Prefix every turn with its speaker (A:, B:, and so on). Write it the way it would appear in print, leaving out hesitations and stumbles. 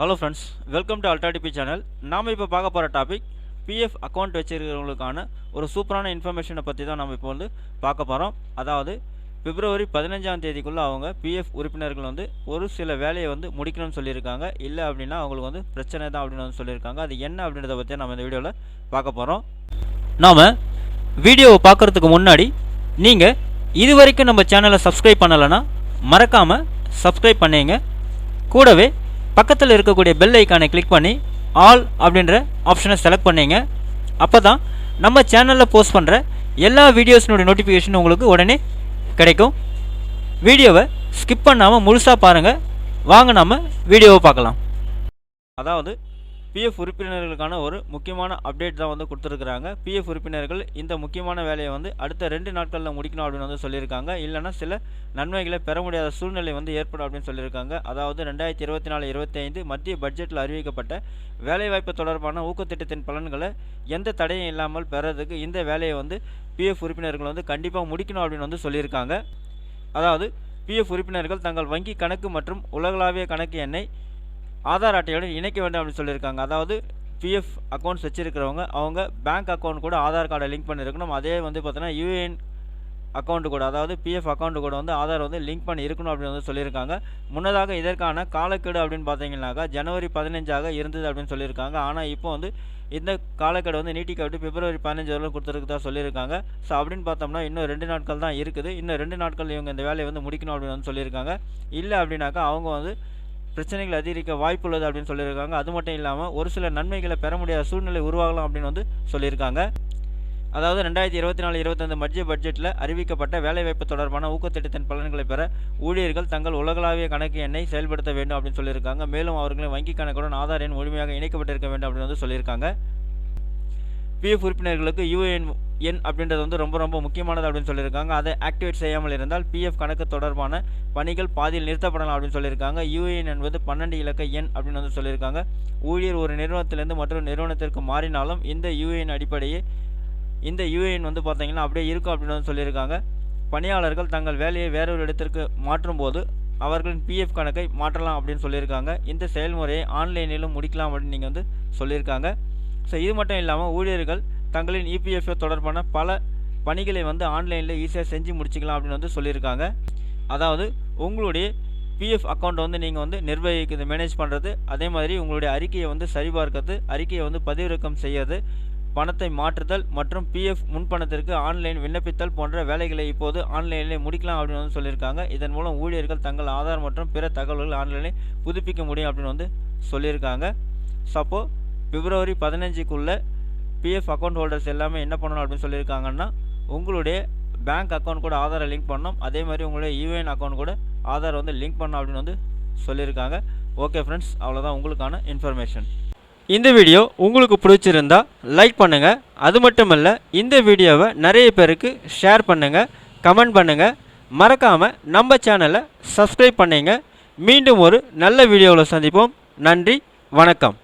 A: Hello friends, welcome to ultra DP channel. நாம் இப்போ பார்க்க போகிற டாபிக் பிஎஃப் அக்கௌண்ட் வச்சுருக்கிறவங்களுக்கான ஒரு சூப்பரான இன்ஃபர்மேஷனை பற்றி தான் நம்ம இப்போ பார்க்க போகிறோம். அதாவது பிப்ரவரி 15ஆம் தேதிக்குள்ளே அவங்க பிஎஃப் உறுப்பினர்கள் ஒரு சில வேலையை முடிக்கணும்னு சொல்லியிருக்காங்க. இல்லை அப்படின்னா அவங்களுக்கு பிரச்சனை தான் அப்படின்னு சொல்லியிருக்காங்க. அது என்ன அப்படின்றத பற்றி நம்ம இந்த வீடியோவில் பார்க்க போகிறோம். நாம் வீடியோவை பார்க்குறதுக்கு முன்னாடி நீங்கள் இது வரைக்கும் நம்ம சேனலை சப்ஸ்கிரைப் பண்ணலைன்னா மறக்காமல் சப்ஸ்கிரைப் பண்ணிங்க. கூடவே பக்கத்தில் இருக்கக்கூடிய பெல் ஐக்கானை கிளிக் பண்ணி ஆல் அப்படின்ற ஆப்ஷனை செலக்ட் பண்ணிங்க. அப்போ தான் நம்ம சேனலில் போஸ்ட் பண்ணுற எல்லா வீடியோஸினுடைய நோட்டிஃபிகேஷன் உங்களுக்கு உடனே கிடைக்கும். வீடியோவை ஸ்கிப் பண்ணாமல் முழுசாக பாருங்கள். வாங்க நம்ம வீடியோவை பார்க்கலாம். அதாவது பிஎஃப் உறுப்பினர்களுக்கான ஒரு முக்கியமான அப்டேட் தான் கொடுத்துருக்குறாங்க. பிஎஃப் உறுப்பினர்கள் இந்த முக்கியமான வேலையை அடுத்த 2 நாட்களில் முடிக்கணும் அப்படின்னு சொல்லியிருக்காங்க. இல்லைனா சில நன்மைகளை பெற முடியாத சூழ்நிலை ஏற்படும் அப்படின்னு சொல்லியிருக்காங்க. அதாவது 2024-25 மத்திய பட்ஜெட்டில் அறிவிக்கப்பட்ட வேலைவாய்ப்பு தொடர்பான ஊக்கத்திட்டத்தின் பலன்களை எந்த தடையும் இல்லாமல் பெறதுக்கு இந்த வேலையை பிஎஃப் உறுப்பினர்கள் கண்டிப்பாக முடிக்கணும் அப்படின்னு சொல்லியிருக்காங்க. அதாவது பிஎஃப் உறுப்பினர்கள் தங்கள் வங்கி கணக்கு மற்றும் உலகளாவிய கணக்கு எண்ணை ஆதார் அட்டையுடன் இணைக்க வேண்டும் அப்படின்னு சொல்லியிருக்காங்க. அதாவது பிஎஃப் அக்கௌண்ட்ஸ் வச்சுருக்கிறவங்க அவங்க பேங்க் அக்கௌண்ட் கூட ஆதார் கார்டை லிங்க் பண்ணியிருக்கணும். அதே பார்த்தீங்கன்னா யூஏஎன் அக்கௌண்ட்டு கூட, அதாவது பிஎஃப் அக்கௌண்ட்டு கூட ஆதார் லிங்க் பண்ணி இருக்கணும் அப்படின்னு சொல்லியிருக்காங்க. முன்னதாக இதற்கான காலக்கெடு அப்படின்னு பார்த்தீங்கன்னாக்கா ஜனவரி 15ஆக இருந்தது அப்படின்னு சொல்லியிருக்காங்க. ஆனால் இப்போ இந்த காலக்கெடு நீட்டிக்கப்பட்டு பிப்ரவரி 15 வரை கொடுத்துருக்குதா சொல்லியிருக்காங்க. ஸோ அப்படின்னு பார்த்தோம்னா இன்னும் 2 நாட்கள் தான் இருக்குது. இன்னும் 2 நாட்கள் இவங்க இந்த வேலையை முடிக்கணும் அப்படின்னு சொல்லியிருக்காங்க. இல்லை அப்படின்னாக்கா அவங்க பிரச்சனைகள் அதிகரிக்க வாய்ப்பு உள்ளது அப்படின்னு சொல்லியிருக்காங்க. அது மட்டும் இல்லாமல் ஒரு சில நன்மைகளை பெற முடியாத சூழ்நிலை உருவாகலாம் அப்படின்னு சொல்லியிருக்காங்க. அதாவது 2024-25 மத்திய பட்ஜெட்டில் அறிவிக்கப்பட்ட வேலைவாய்ப்பு தொடர்பான ஊக்கத்திட்டத்தின் பலன்களை பெற ஊழியர்கள் தங்கள் உலகளாவிய கணக்கு எண்ணை செயல்படுத்த வேண்டும் அப்படின்னு சொல்லியிருக்காங்க. மேலும் அவர்களின் வங்கி கணக்குடன் ஆதார் எண் முழுமையாக இணைக்கப்பட்டிருக்க வேண்டும் அப்படின்னு சொல்லியிருக்காங்க. பிஎஃப் உறுப்பினர்களுக்கு யூஏஎன் எண் அப்படின்றது ரொம்ப முக்கியமானது அப்படின்னு சொல்லியிருக்காங்க. அதை ஆக்டிவேட் செய்யாமல் இருந்தால் பிஎஃப் கணக்கு தொடர்பான பணிகள் பாதியில் நிறுத்தப்படலாம் அப்படின்னு சொல்லியிருக்காங்க. யூஏஎன் என்பது 12 இலக்க எண் அப்படின்னு சொல்லியிருக்காங்க. ஊழியர் ஒரு நிறுவனத்திலிருந்து மற்றொரு நிறுவனத்திற்கு மாறினாலும் இந்த யூஏஎன் அடிப்படையே இந்த யூஏஎன் பார்த்தீங்கன்னா அப்படியே இருக்கும் அப்படின்னு சொல்லியிருக்காங்க. பணியாளர்கள் தங்கள் வேலையை வேறொரு இடத்திற்கு மாற்றும் போது அவர்களின் பிஎஃப் கணக்கை மாற்றலாம் அப்படின்னு சொல்லியிருக்காங்க. இந்த செயல்முறையை ஆன்லைனிலும் முடிக்கலாம் அப்படின்னு நீங்கள் சொல்லியிருக்காங்க. ஸோ இது மட்டும் இல்லாமல் ஊழியர்கள் தங்களின் இபிஎஃப்ஓ தொடர்பான பல பணிகளை ஆன்லைனில் ஈஸியாக செஞ்சு முடிச்சிக்கலாம் அப்படின்னு சொல்லியிருக்காங்க. அதாவது உங்களுடைய பிஎஃப் அக்கௌண்ட் நீங்கள் நிர்வகிக்கிறது, மேனேஜ் பண்ணுறது, அதே மாதிரி உங்களுடைய அறிக்கையை சரிபார்க்கிறது, அறிக்கையை பதிவிறக்கம் செய்யறது, பணத்தை மாற்றுதல் மற்றும் பிஎஃப் முன்பணத்திற்கு ஆன்லைன் விண்ணப்பித்தல் போன்ற வேலைகளை இப்போது ஆன்லைனில் முடிக்கலாம் அப்படின்னு சொல்லியிருக்காங்க. இதன் மூலம் ஊழியர்கள் தங்கள் ஆதார் மற்றும் பிற தகவல்கள் ஆன்லைனில் புதுப்பிக்க முடியும் அப்படின்னு சொல்லியிருக்காங்க. சப்போ பிப்ரவரி 15க்குள்ளே பிஎஃப் அக்கௌண்ட் ஹோல்டர்ஸ் எல்லாமே என்ன பண்ணணும் அப்படின்னு சொல்லியிருக்காங்கன்னா உங்களுடைய பேங்க் அக்கௌண்ட் கூட ஆதாரை லிங்க் பண்ணணும். அதே மாதிரி உங்களுடைய யூஏஎன் அக்கௌண்ட் கூட ஆதார் லிங்க் பண்ணணும் அப்படின்னு சொல்லியிருக்காங்க. ஓகே ஃப்ரெண்ட்ஸ், அவ்வளோதான் உங்களுக்கான இன்ஃபர்மேஷன். இந்த வீடியோ உங்களுக்கு பிடிச்சிருந்தா லைக் பண்ணுங்கள். அது மட்டும் இல்லை, இந்த வீடியோவை நிறைய பேருக்கு ஷேர் பண்ணுங்கள், கமெண்ட் பண்ணுங்கள். மறக்காமல் நம்ம சேனலை சப்ஸ்கிரைப் பண்ணிங்க. மீண்டும் ஒரு நல்ல வீடியோவில் சந்திப்போம். நன்றி, வணக்கம்.